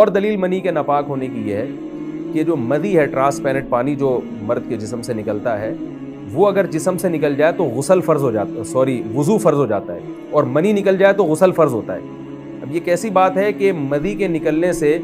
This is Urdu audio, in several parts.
اور دلیل منی کے ناپاک ہونے کی یہ ہے کہ جو مدی ہے، ٹرانسپیرنٹ پانی جو مرد کے جسم سے نکلتا ہے، وہ اگر جسم سے نکل جائے تو غسل فرض ہو جاتا ہے، وضو فرض ہو جاتا ہے، اور منی نکل جائے تو غسل فرض ہوتا ہے۔ اب یہ کیسی بات ہے کہ مدی کے نکلنے سے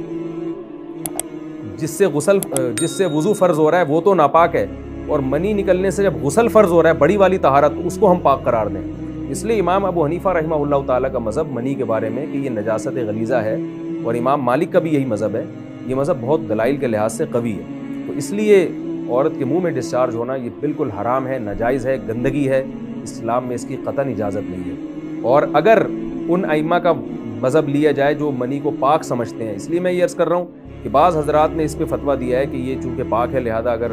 جس سے وضو فرض ہو رہا ہے وہ تو ناپاک ہے، اور منی نکلنے سے جب غسل فرض ہو رہا ہے بڑی والی طہارت، اس کو ہم پاک قرار دیں۔ اس لیے امام ابو حنیفہ رحمہ اللہ تعالیٰ کا مذہب منی کے بارے میں کہ یہ نجاست غلیظہ ہے، اور امام مالک کا بھی یہی مذہب ہے، یہ مذہب بہت دلائل کے لحاظ سے قوی ہے۔ تو اس لیے عورت کے منہ میں ڈسچارج ہونا یہ بالکل حرام ہے، ناجائز ہے، گندگی ہے، اسلام میں اس کی قطعاً اجازت نہیں ہے۔ اور اگر ان ائمہ کا مذہب لیا جائے جو منی کو پاک سمجھتے ہیں، اس لیے میں یہ عرض کر رہا ہوں کہ بعض حضرات نے اس پہ فتویٰ دیا ہے کہ یہ چونکہ پاک ہے لہذا اگر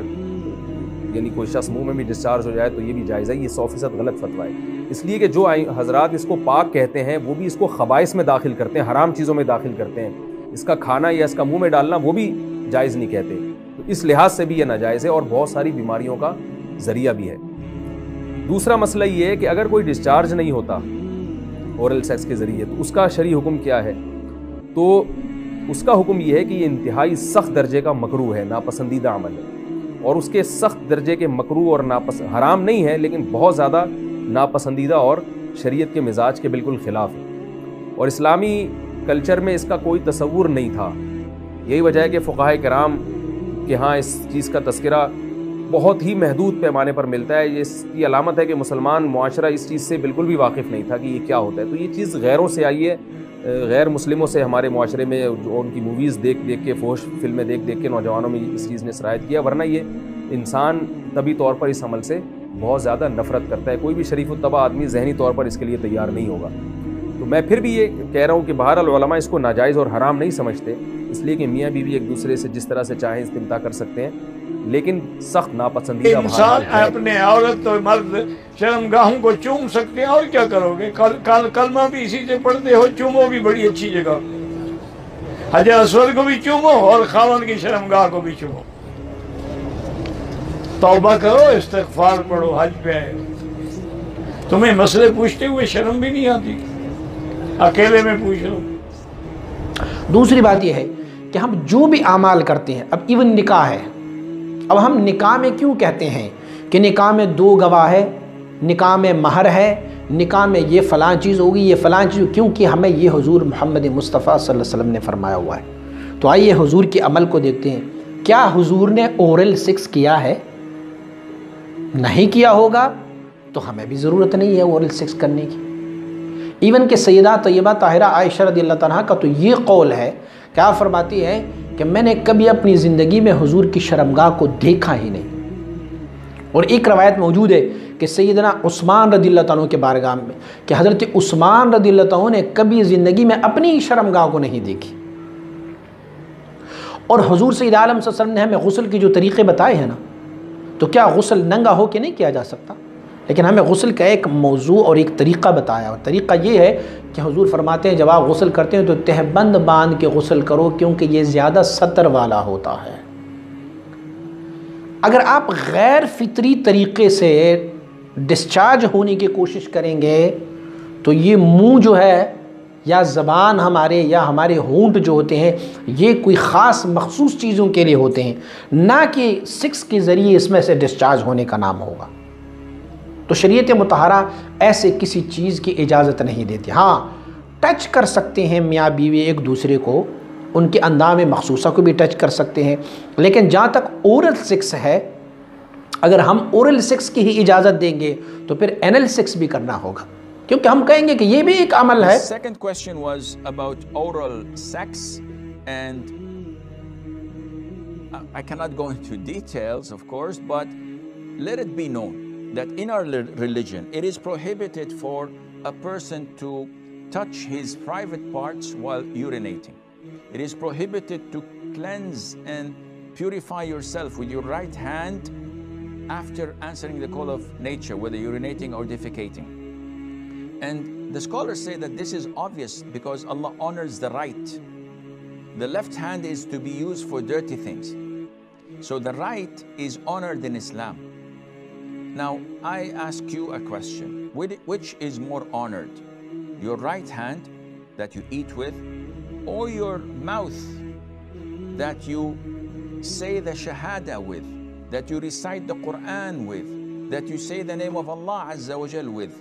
یعنی کوئی شخص منہ میں بھی ڈسچارج ہو جائے تو یہ بھی جائز ہے۔ یہ 100% غلط فتویٰ ہے، اس لیے کہ جو حضرات اس کو پاک کہتے ہیں وہ بھی اس کو خبائث میں داخل کرتے ہیں، حرام چیزوں میں داخل کرتے ہیں، اس کا کھانا یا اس کا منہ میں ڈالنا وہ بھی جائز نہیں کہتے، تو اس لحاظ سے بھی یہ ناجائز ہے اور بہت ساری بیماریوں کا ذریعہ بھی ہے۔ دوسرا مسئلہ یہ ہے کہ اگر کوئی ڈسچارج نہیں ہوتا اورل سیکس کے ذریعے تو اس کا شرعی حکم کیا ہے؟ تو اس کا حکم یہ ہے کہ یہ انتہائی سخت درجے کا مکروہ ہے، ناپسندیدہ عمل ہے، اور اس کے سخت درجے کے مکروہ اور حرام نہیں ہے لیکن بہت زیادہ ناپسندیدہ اور شریعت کے مزاج کے بالکل خلاف ہے، اور اسلامی کلچر میں اس کا کوئی تصور نہیں تھا۔ یہی وجہ ہے کہ فقہائے کرام کے ہاں اس چیز کا تذکرہ بہت ہی محدود پیمانے پر ملتا ہے۔ یہ اس کی علامت ہے کہ مسلمان معاشرہ اس چیز سے بالکل بھی واقف نہیں تھا کہ یہ کیا ہوتا ہے۔ تو یہ چیز غیروں سے آئی ہے، غیر مسلموں سے ہمارے معاشرے میں، جو ان کی موویز دیکھ کے، فحش فلمیں دیکھ کے نوجوانوں میں اس چیز نے سرایت کیا، ورنہ یہ انسان طبی طور پر اس عمل سے بہت زیادہ نفرت کرتا ہے۔ کوئی بھی شریف الطبع آدمی ذہنی طور پر اس کے لیے تیار نہیں ہوگا۔ تو میں پھر بھی یہ کہہ رہا ہوں کہ بہرحال علماء اس کو ناجائز اور حرام نہیں سمجھتے، اس لیے کہ میاں بیوی ایک دوسرے سے جس طرح سے چاہیں استمتاع کر سکتے ہیں، لیکن سخت ناپسندیدہ انسان اپنے عورت اور مرد شرمگاہوں کو چوم سکتے ہیں، اور کیا کرو گے؟ کلمہ بھی اسی سے پڑھتے ہو، چومو بھی بڑی اچھی جگہ، حجر اسود کو بھی چومو اور خاوند کی شرمگاہ کو بھی چومو، توبہ کرو، استغفار پڑھو، حج پہ آئے، تمہیں مسئلے پوچھتے ہوئے شرم بھی نہیں آتی، اکیلے میں پوچھ لو۔ دوسری بات یہ ہے کہ ہم جو بھی اعمال کرتے ہیں، اب ایون نکاح ہے، اب ہم نکاح میں کیوں کہتے ہیں کہ نکاح میں 2 گواہ ہے، نکاح میں مہر ہے، نکاح میں یہ فلاں چیز ہوگی، یہ فلاں چیز، کیونکہ ہمیں یہ حضور محمد مصطفیٰ صلی اللہ علیہ وسلم نے فرمایا ہوا ہے۔ تو آئیے حضور کے عمل کو دیکھتے ہیں۔ کیا حضور نے اورل سیکس کیا ہے؟ نہیں کیا ہوگا تو ہمیں بھی ضرورت نہیں ہے اورل سیکس کرنے کی۔ ایون کہ سیدہ طیبہ طاہرہ عائشہ رضی اللہ تعالیٰ کا تو یہ قول ہے، کیا فرماتی ہے کہ میں نے کبھی اپنی زندگی میں حضور کی شرمگاہ کو دیکھا ہی نہیں۔ اور ایک روایت موجود ہے کہ سیدنا عثمان رضی اللہ تعالیٰ کے بارگاہ میں کہ حضرت عثمان رضی اللہ تعالیٰ نے کبھی زندگی میں اپنی شرمگاہ کو نہیں دیکھی۔ اور حضور سید عالم صلی اللہ علیہ وسلم نے ہمیں غسل کی جو طریقے بتائے ہیں نا، تو کیا غسل ننگا ہو کے نہیں کیا جا سکتا؟ لیکن ہمیں غسل کا ایک موضوع اور ایک طریقہ بتایا، اور طریقہ یہ ہے کہ حضور فرماتے ہیں جب آپ غسل کرتے ہیں تو تہبند باندھ کے غسل کرو، کیونکہ یہ زیادہ ستر والا ہوتا ہے۔ اگر آپ غیر فطری طریقے سے ڈسچارج ہونے کی کوشش کریں گے تو یہ منہ جو ہے یا زبان ہمارے یا ہمارے ہونٹ جو ہوتے ہیں یہ کوئی خاص مخصوص چیزوں کے لیے ہوتے ہیں، نہ کہ سیکس کے ذریعے اس میں سے ڈسچارج ہونے کا نام ہوگا۔ تو شریعت مطہرہ ایسے کسی چیز کی اجازت نہیں دیتی۔ ہاں ٹچ کر سکتے ہیں میاں بیوی ایک دوسرے کو، ان کے اندام مخصوصہ کو بھی ٹچ کر سکتے ہیں، لیکن جہاں تک اورل سیکس ہے، اگر ہم اورل سیکس کی ہی اجازت دیں گے تو پھر اینل سیکس بھی کرنا ہوگا، کیونکہ ہم کہیں گے کہ یہ بھی ایک عمل ہے۔ Second question was about oral sex, and I cannot go into details, of course, but let it be known that in our religion it is prohibited for a person to touch his private parts while urinating. It is prohibited to cleanse and purify yourself with your right hand after answering the call of nature, whether urinating or defecating. And the scholars say that this is obvious because Allah honors the right. The left hand is to be used for dirty things. So the right is honored in Islam. Now, I ask you a question. Which is more honored? Your right hand that you eat with, or your mouth that you say the shahada with, that you recite the Quran with, that you say the name of Allah Azza wa Jal with,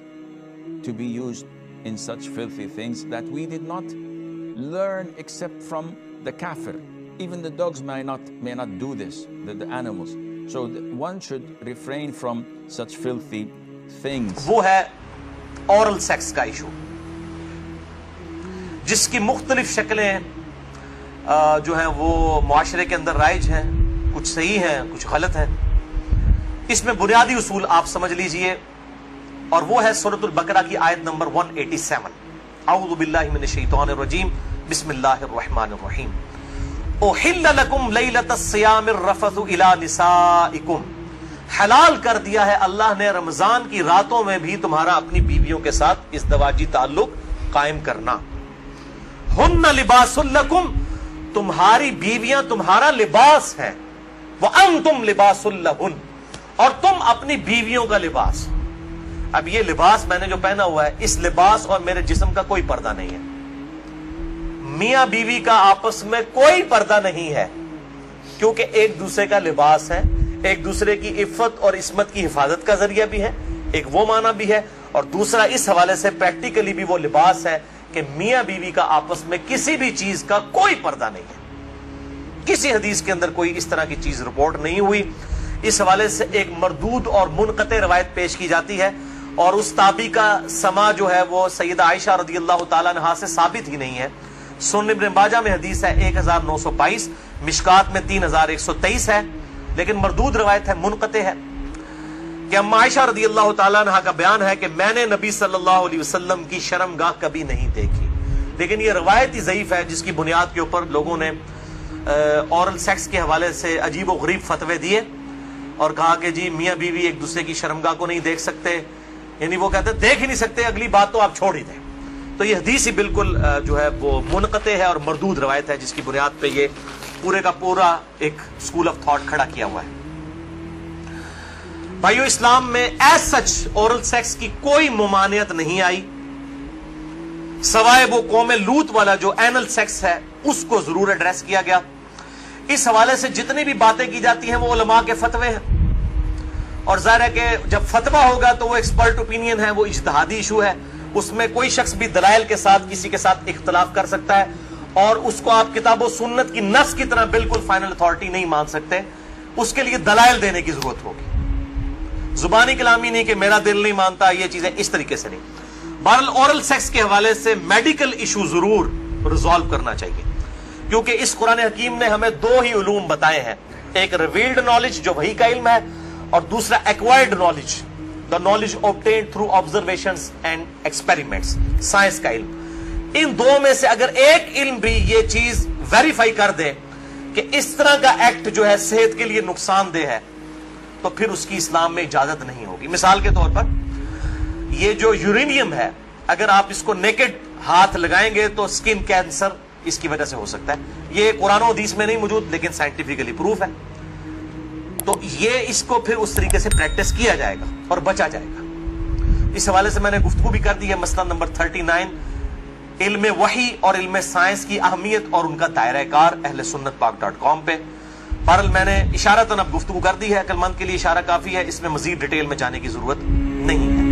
to be used in such filthy things that we did not learn except from the kafir. Even the dogs may not do this, the animals. So one should refrain from such filthy things. وہ ہے اورل سیکس کا ایشو، جس کی مختلف شکلیں جو ہیں وہ معاشرے کے اندر رائج ہیں، کچھ صحیح ہیں کچھ غلط ہیں. اس میں بنیادی اصول آپ سمجھ لیجئے، اور وہ ہے سورۃ البقرہ کی آیت نمبر 187. اعوذ باللہ من الشیطان الرجیم، بسم اللہ الرحمن الرحیم. احل لکم لیلۃ الصیام الرفث الی نسائکم، حلال کر دیا ہے اللہ نے رمضان کی راتوں میں بھی تمہارا اپنی بیویوں کے ساتھ ازدواجی تعلق قائم کرنا. ہن لباس لکم، تمہاری بیویاں تمہارا لباس ہیں، وانتم لباس لہن، اور تم اپنی بیویوں کا لباس. اب یہ لباس میں نے جو پہنا ہوا ہے، اس لباس اور میرے جسم کا کوئی پردہ نہیں ہے. میاں بیوی کا آپس میں کوئی پردہ نہیں ہے، کیونکہ ایک دوسرے کا لباس ہے، ایک دوسرے کی عفت اور عصمت کی حفاظت کا ذریعہ بھی ہے، ایک وہ معنی بھی ہے، اور دوسرا اس حوالے سے پریکٹیکلی بھی وہ لباس ہے کہ میاں بیوی کا آپس میں کسی بھی چیز کا کوئی پردہ نہیں ہے. کسی حدیث کے اندر کوئی اس طرح کی چیز رپورٹ نہیں ہوئی. اس حوالے سے ایک مردود اور منقطع روایت پیش کی جاتی ہے، اور اس تابعی کا سما جو ہے وہ سیدہ عائشہ رضی اللہ تعالیٰ عنہا سے ثابت ہی نہیں ہے. سنن ابن ماجہ میں حدیث ہے 1922، مشکات میں 3123 ہے، لیکن مردود روایت ہے، منقطع ہے، کہ اما عائشہ رضی اللہ تعالیٰ عنہا کا بیان ہے کہ میں نے نبی صلی اللہ علیہ وسلم کی شرمگاہ کبھی نہیں دیکھی. لیکن یہ روایت ہی ضعیف ہے، جس کی بنیاد کے اوپر لوگوں نے اورل سیکس کے حوالے سے عجیب و غریب فتوے دیے اور کہا کہ جی میاں بیوی ایک دوسرے کی شرمگاہ کو نہیں دیکھ سکتے، یعنی وہ کہتے دیکھ ہی نہیں سکتے، اگلی بات تو آپ چھوڑ ہی دیں. تو یہ حدیث ہی بالکل جو ہے وہ منقطع ہے اور مردود روایت ہے، جس کی بنیاد پہ یہ پورے کا پورا ایک اسکول آف تھاٹ کھڑا کیا ہوا ہے. بھائیو، اسلام میں ایز سچ اورل سیکس کی کوئی ممانعت نہیں آئی، سوائے وہ قوم لوط والا جو اینل سیکس ہے اس کو ضرور ایڈریس کیا گیا. اس حوالے سے جتنی بھی باتیں کی جاتی ہیں وہ علماء کے فتوے ہیں، اور ظاہر ہے کہ جب فتویٰ ہوگا تو وہ ایکسپرٹ اوپینین ہے، وہ اجتہادی ایشو ہے، اس میں کوئی شخص بھی دلائل کے ساتھ کسی کے ساتھ اختلاف کر سکتا ہے، اور اس کو آپ کتاب و سنت کی نص کی طرح بالکل فائنل اتھارٹی نہیں مان سکتے. اس کے لیے دلائل دینے کی ضرورت ہوگی، زبانی کلامی نہیں کہ میرا دل نہیں مانتا، یہ چیزیں اس طریقے سے نہیں. بہرحال اورل سیکس کے حوالے سے میڈیکل ایشو ضرور ریزالو کرنا چاہیے، کیونکہ اس قرآن حکیم نے ہمیں دو ہی علوم بتائے ہیں، ایک ریویلڈ نالج جو وحی کا علم ہے، اور دوسرا acquired knowledge, the knowledge obtained through observations and experiments، science کا علم. ان دو میں سے اگر ایک علم بھی یہ چیز ویریفائی کر دے کہ اس طرح کا ایکٹ جو ہے صحت کے لیے نقصان دہ ہے، تو پھر اس کی اسلام میں اجازت نہیں ہوگی. مثال کے طور پر یہ جو یورینیم ہے، اگر آپ اس کو نیکڈ ہاتھ لگائیں گے تو سکن کینسر اس کی وجہ سے ہو سکتا ہے. یہ قرآن و حدیث میں نہیں موجود، لیکن سائنٹیفکلی پروف ہے. تو یہ اس کو پھر اس طریقے سے پریکٹس کیا جائے گا اور بچا جائے گا. اس حوالے سے میں نے گفتگو بھی کر دی ہے، مسئلہ نمبر 39، علم وحی اور علم سائنس کی اہمیت اور ان کا دائرہ کار، اہل سنت پاک.com پہ. بہرحال میں نے اشارتاً اب گفتگو کر دی ہے، عقل مند کے لیے اشارہ کافی ہے، اس میں مزید ڈیٹیل میں جانے کی ضرورت نہیں ہے.